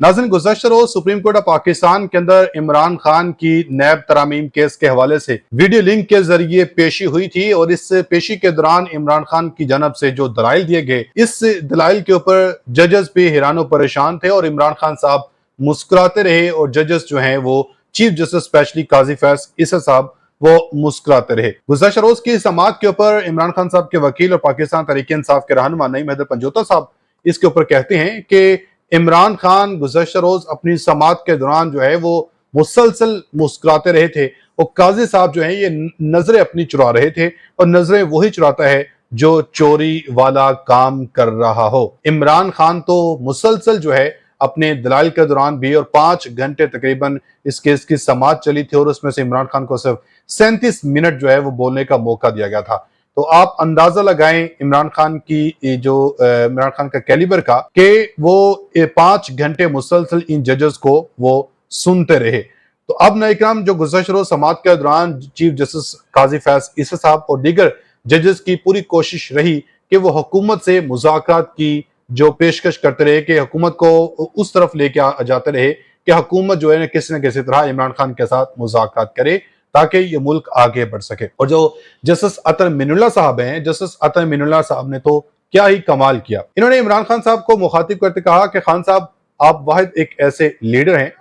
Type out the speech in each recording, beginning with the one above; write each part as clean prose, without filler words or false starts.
नाज़रीन, गुज़श्ता रोज supreme court of Pakistan के अंदर इमरान खान की नैब तरामीम केस के हवाले से वीडियो लिंक के जरिए पेशी हुई थी और इस पेशी के दौरान इमरान खान की जानब से जो दलाइल दिए गए, इस दलाइल के ऊपर जजेस भी हैरान और परेशान थे और इमरान खान साहब मुस्कुराते रहे और जजेस जो हैं वो चीफ जस्टिस स्पेशली काजी फैज ईसा साहब वो मुस्कुराते रहे। गुज़श्ता रोज की समाअत के ऊपर इमरान खान साहब के वकील और पाकिस्तान तहरीक इंसाफ के रहनुमा नईम हैदर पंजोता साहब इसके ऊपर कहते हैं कि इमरान खान गुज़श्ता रोज अपनी समाअत के दौरान जो है वो मुसलसल मुस्कुराते रहे थे और काजी साहब जो है ये नजरें अपनी चुरा रहे थे और नजरें वही चुराता है जो चोरी वाला काम कर रहा हो। इमरान खान तो मुसलसल जो है अपने दलाइल के दौरान भी और 5 घंटे तकरीबन इस केस की समाअत चली थी और उसमें से इमरान खान को सिर्फ 37 मिनट जो है वो बोलने का मौका दिया गया था। तो आप अंदाजा लगाएं इमरान खान की जो इमरान खान का कैलिबर का कि वो 5 घंटे मुसलसल इन जजेस को वो सुनते रहे। तो अब नाइकराम जो गुज़श्ता रोज समाअत के दौरान चीफ जस्टिस काजी फैज ईसा साहब और दीगर जजेस की पूरी कोशिश रही कि वो हुकूमत से मुज़ाकरात की जो पेशकश करते रहे कि हुकूमत को उस तरफ लेके जाते रहे कि हुकूमत जो है ना किसी तरह इमरान खान के साथ मुज़ाकरात करे ताकि ये मुल्क आगे बढ़ सके। और जो जस्टिस अतर मिनुल्लाह साहब हैं, जस्टिस अतर मिनुल्लाह साहब ने तो क्या ही कमाल किया। इन्होंने इमरान खान साहब को मुखातिब करते कहा कि खान साहब आप वाहिद एक ऐसे लीडर हैं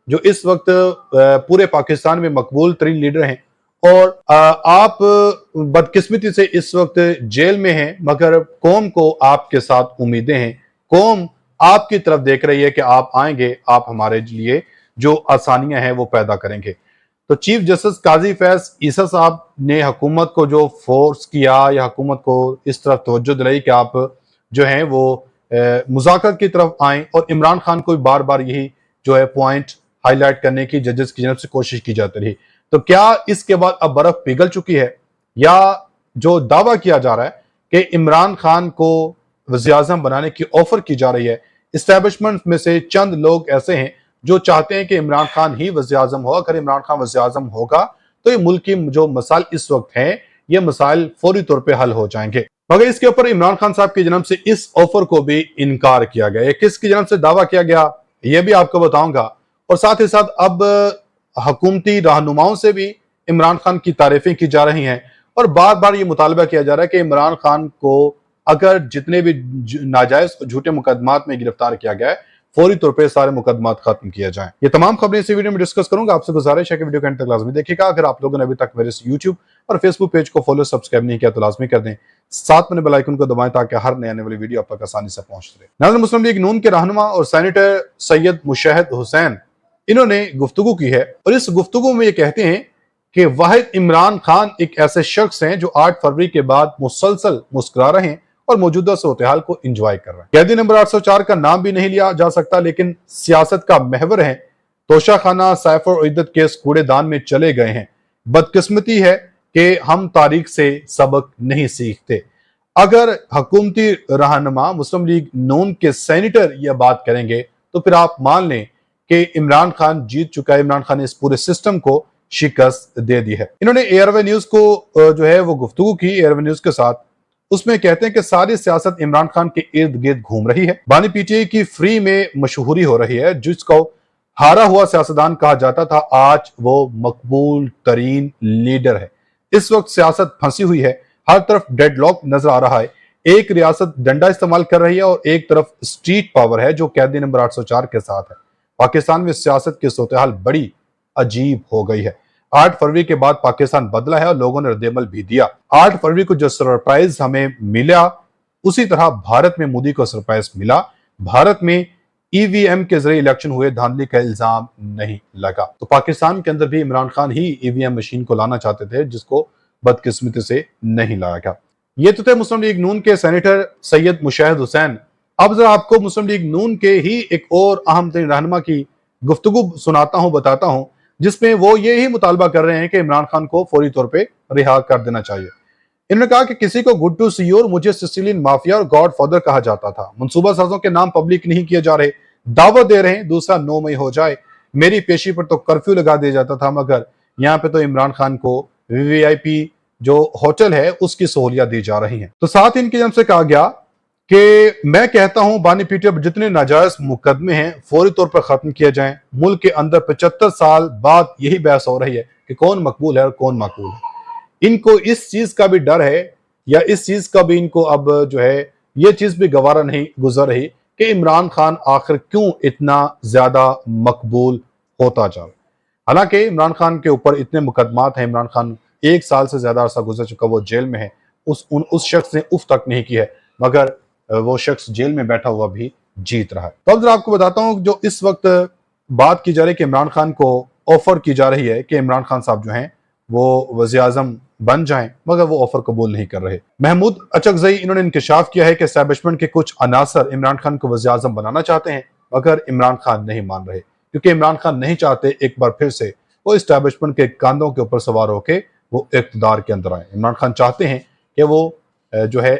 जो इस वक्त पूरे पाकिस्तान में मकबूल तरीन लीडर हैं और आप बदकिस्मती से इस वक्त जेल में हैं, मगर कौम को आपके साथ उम्मीदें हैं, कौम आपकी तरफ देख रही है कि आप आएंगे, आप हमारे लिए जो आसानियां हैं वो पैदा करेंगे। तो चीफ जस्टिस काजी फैज ईसा साहब ने हुकूमत को जो फोर्स किया या हुकूमत को इस तरफ तवज्जो दिलाई कि आप जो हैं वो मुज़ाकरत की तरफ आएं और इमरान खान को बार बार यही जो है पॉइंट हाईलाइट करने की जजेस की जानब से कोशिश की जाती रही। तो क्या इसके बाद अब बर्फ पिघल चुकी है या जो दावा किया जा रहा है कि इमरान खान को वज़ीर-ए-आज़म बनाने की ऑफर की जा रही है, इस्टेब्लिशमेंट में से चंद लोग ऐसे हैं जो चाहते हैं कि इमरान खान ही वज़ीर-ए-आज़म हो, अगर इमरान खान वज़ीर-ए-आज़म होगा तो ये मुल्क की जो मसाइल इस वक्त हैं ये मसाइल फौरी तौर पे हल हो जाएंगे। मगर इसके ऊपर इमरान खान साहब की जानब से इस ऑफर को भी इनकार किया गया। किसकी जानब से दावा किया गया ये भी आपको बताऊंगा और साथ ही साथ अब हुकूमती रहनुमाओं से भी इमरान खान की तारीफें की जा रही हैं और बार बार ये मुतालबा किया जा रहा है कि इमरान खान को अगर जितने भी नाजायज झूठे मुकदमात में गिरफ्तार किया गया है फौरी तौर पे सारे मुकदमात खत्म किए जाएं। ये तमाम खबरें इस वीडियो में डिस्कस करूंगा। आपसे गुजारिश है कि वीडियो के अंत तक लाजमी देखिएगा। अगर आप लोगों ने अभी तक मेरे यूट्यूब और फेसबुक पेज को फॉलो सब्सक्राइब नहीं किया तो लाजमी कर दें, साथ में बेल आइकन को दबाएं ताकि हर नए आने वाली वीडियो आप तक आसानी से पहुंच रहे। नाज़रीन, मुस्लिम लीग नून के रहनुमा और सेनेटर सैयद मुशाहिद हुसैन इन्होंने गुफ्तगू की है और इस गुफ्तगू में ये कहते हैं कि वाहिद इमरान खान एक ऐसे शख्स हैं जो 8 फरवरी के बाद मुसलसल मुस्कुरा रहे हैं और मौजूदा सूरत-ए-हाल को एंजॉय कर रहे हैं। कैदी नंबर 804 का नाम भी नहीं लिया जा सकता लेकिन सियासत का महवर है। तोशाखाना सैफ और इद्दत केस कूड़ेदान में चले गए हैं। बदकिस्मती है कि हम तारीख से सबक नहीं सीखते। अगर हुकूमती रहनुमा मुस्लिम लीग नून के सेनेटर यह बात करेंगे तो फिर आप मान लें कि इमरान खान जीत चुका है। इमरान खान ने इस पूरे सिस्टम को शिकस्त दे दी है। इन्होंने एयरवे न्यूज को जो है वो गुफ्तगू की एयरवे न्यूज के साथ, उसमें कहते हैं कि सारी सियासत इमरान खान के इर्द गिर्द घूम रही है। बानी पीटीआई की फ्री में मशहूरी हो रही है। जिसको हारा हुआ सियासतदान कहा जाता था आज वो मकबूल तरीन लीडर है। इस वक्त सियासत फंसी हुई है, हर तरफ डेडलॉक नजर आ रहा है। एक रियासत डंडा इस्तेमाल कर रही है और एक तरफ स्ट्रीट पावर है जो कैदी नंबर 804 के साथ है। पाकिस्तान में सियासत की सूरत-ए-हाल बड़ी अजीब हो गई है। 8 फरवरी के बाद पाकिस्तान बदला है और लोगों ने रद्द-ए-अमल भी दिया। 8 फरवरी को जो सरप्राइज हमें मिला उसी तरह भारत में मोदी को सरप्राइज मिला। भारत में ईवीएम के जरिए इलेक्शन हुए, धांधली का इल्जाम नहीं लगा। तो पाकिस्तान के अंदर भी इमरान खान ही ईवीएम मशीन को लाना चाहते थे जिसको बदकिस्मती से नहीं लाया गया। ये तो थे मुस्लिम लीग नून के सेनेटर सैयद मुशाहिद हुसैन। अब जरा आपको मुस्लिम लीग नून के ही एक और अहम तरीन रहनुमा की गुफ्तगू सुनाता हूं, बताता हूं, जिसमें वो ये ही मुतालबा कर रहे हैं कि इमरान खान को फौरी तौर पे रिहा कर देना चाहिए। इन्होंने कहा कि किसी को गुड टू सी यू और मुझे सिसिलियन माफिया और गॉड फादर कहा जाता था। मंसूबा साजों के नाम पब्लिक नहीं किए जा रहे, दावत दे रहे हैं दूसरा 9 मई हो जाए। मेरी पेशी पर तो कर्फ्यू लगा दिया जाता था, मगर यहाँ पे तो इमरान खान को वीवीआईपी जो होटल है उसकी सहूलियत दी जा रही है। तो साथ इनकी तरफ से कहा गया کہ میں کہتا ہوں بانی پی ٹی آئی پر جتنے ناجائز مقدمے ہیں فوری طور پر ختم کیے جائیں. ملک کے اندر 75 سال بعد یہی بحث ہو رہی ہے کہ کون مقبول ہے اور کون معقول ہے. ان کو اس چیز کا بھی ڈر ہے یا اس چیز کا بھی ان کو اب جو ہے یہ چیز بھی گوارا نہیں گزر رہی کہ عمران خان آخر کیوں اتنا زیادہ مقبول ہوتا جا رہا. حالانکہ عمران خان کے اوپر اتنے مقدمات ہیں. عمران خان 1 سال سے زیادہ عرصہ گزر چکا وہ جیل میں ہے. اس شخص نے اف تک نہیں کی ہے مگر وہ شخص جیل میں بیٹھا ہوا بھی جیت رہا ہے. تو اب آپ کو بتاتا ہوں جو اس وقت بات کی جا رہی ہے کہ عمران خان کو آفر کی جا رہی ہے کہ عمران خان صاحب جو ہیں وہ وزیر اعظم بن جائیں مگر وہ آفر قبول نہیں کر رہے. محمود اچکزئی انہوں نے انکشاف کیا ہے کہ اسٹیبلشمنٹ کے کچھ عناصر عمران خان کو وزیر اعظم بنانا چاہتے ہیں مگر عمران خان نہیں مان رہے کیونکہ عمران خان نہیں چاہتے ایک بار پھر سے وہ اسٹیبلشمنٹ کے کاندھوں کے اوپر سوار ہو کے وہ اقتدار کے اندر آئیں. عمران خان چاہتے ہیں کہ وہ جو ہے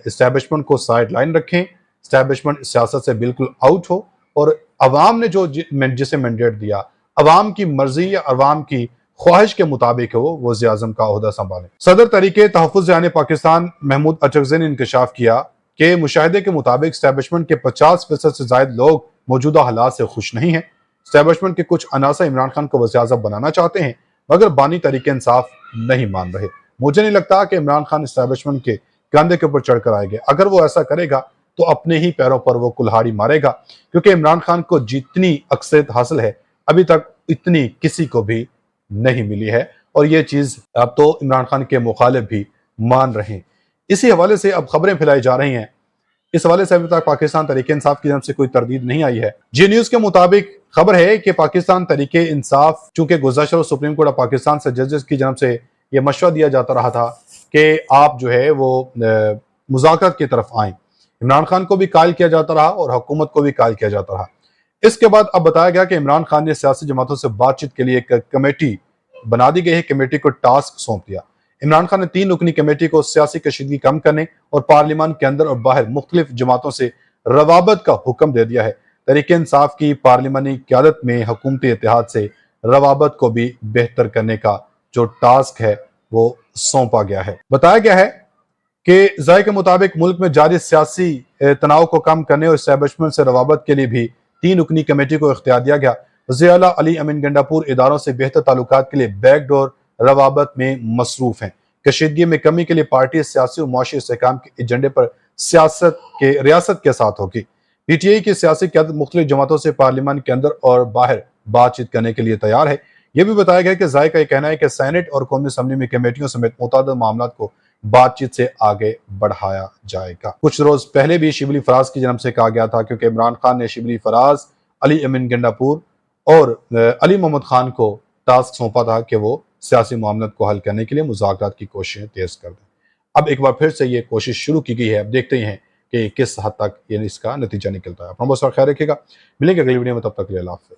اسٹیبلشمنٹ کو سائیڈ لائن رکھیں, اسٹیبلشمنٹ سیاست سے بالکل آؤٹ ہو اور عوام نے جو جسے مینڈیٹ دیا عوام کی مرضی یا عوام کی خواہش کے مطابق وہ وزیر اعظم کا عہدہ سنبھالیں. صدر تحریک تحفظ جان پاکستان محمود اچکزئی نے انکشاف کیا کہ مشاہدے کے مطابق اسٹیبلشمنٹ کے 50% سے زائد لوگ موجودہ حالات سے خوش نہیں ہیں. اسٹیبلشمنٹ کے کچھ عناصر عمران خان کو وزیر اعظم بنانا چاہتے ہیں مگر بانی تحریک انصاف نہیں مان رہے. مجھے نہیں لگتا کہ عمران خان اسٹیبلشمنٹ کے کاندھے کے اوپر چڑھ کر آئے گا. اگر وہ ایسا کرے گا تو اپنے ہی پیروں پر وہ کلہاڑی مارے گا کیونکہ عمران خان کو جتنی اکثریت حاصل ہے ابھی تک اتنی کسی کو بھی نہیں ملی ہے اور یہ چیز اب تو عمران خان کے مخالف بھی مان رہے ہیں. اسی حوالے سے اب خبریں پھیلائی جا رہی ہیں. اس حوالے سے ابھی تک پاکستان تحریک انصاف کی جانب سے کوئی تردید نہیں آئی ہے. جی نیوز کے مطابق خبر ہے کہ پاکستان تحریک انصاف چونکہ گزشتہ روز سپریم کورٹ آف پاکستان سے ججز کی جانب سے یہ مشورہ دیا جاتا رہا تھا کہ آپ جو ہے وہ مذاکرات کی طرف آئیں. عمران خان کو بھی قائل کیا جاتا رہا اور حکومت کو بھی قائل کیا جاتا رہا. اس کے بعد اب بتایا گیا کہ عمران خان نے سیاسی جماعتوں سے بات چیت کے لیے ایک کمیٹی بنا دی گئی ہے. کمیٹی کو ٹاسک سونپ دیا. عمران خان نے 3 رکنی کمیٹی کو سیاسی کشیدگی کم کرنے اور پارلیمان کے اندر اور باہر مختلف جماعتوں سے روابط کا حکم دے دیا ہے. تحریک انصاف کی پارلیمانی قیادت میں حکومتی اتحاد سے روابط کو بھی بہتر کرنے کا جو ٹاسک ہے وہ سونپا گیا ہے. بتایا گیا ہے کہ ذائقے کے مطابق ملک میں جاری سیاسی تناؤ کو کم کرنے اور اسٹیبلشمنٹ سے روابط کے لیے بھی 3 رکنی کمیٹی کو اختیار دیا گیا. وزیر اعلیٰ علی امین گنڈاپور اداروں سے بہتر تعلقات کے لیے بیک ڈور روابط میں مصروف ہیں. کشیدگی میں کمی کے لیے پارٹی سیاسی اور معاشی استحکام کے ایجنڈے پر ریاست کے ساتھ ہوگی. پی ٹی آئی کی سیاسی قیادت مختلف جماعتوں سے پارلیمان کے اندر اور باہر بات چیت کرنے کے لیے تیار ہے. یہ بھی بتایا گیا کہ ذائقہ کا یہ کہنا ہے کہ سینٹ اور قومی اسمبلی میں کمیٹیوں سمیت متعدد معاملات کو بات چیت سے آگے بڑھایا جائے گا. کچھ روز پہلے بھی شبلی فراز کی جانب سے کہا گیا تھا کیونکہ عمران خان نے شبلی فراز, علی امین گنڈاپور اور علی محمد خان کو ٹاسک سونپا تھا کہ وہ سیاسی معاملات کو حل کرنے کے لیے مذاکرات کی کوششیں تیز کر دیں. اب ایک بار پھر سے یہ کوشش شروع کی گئی ہے. اب دیکھتے ہیں کہ کس حد تک اس کا نتیجہ نکلتا ہے. اپنا بہت سارا خیال رکھیے گا. ملیں گے اگلی ویڈیو میں, تب تک کے لیے اللہ حافظ.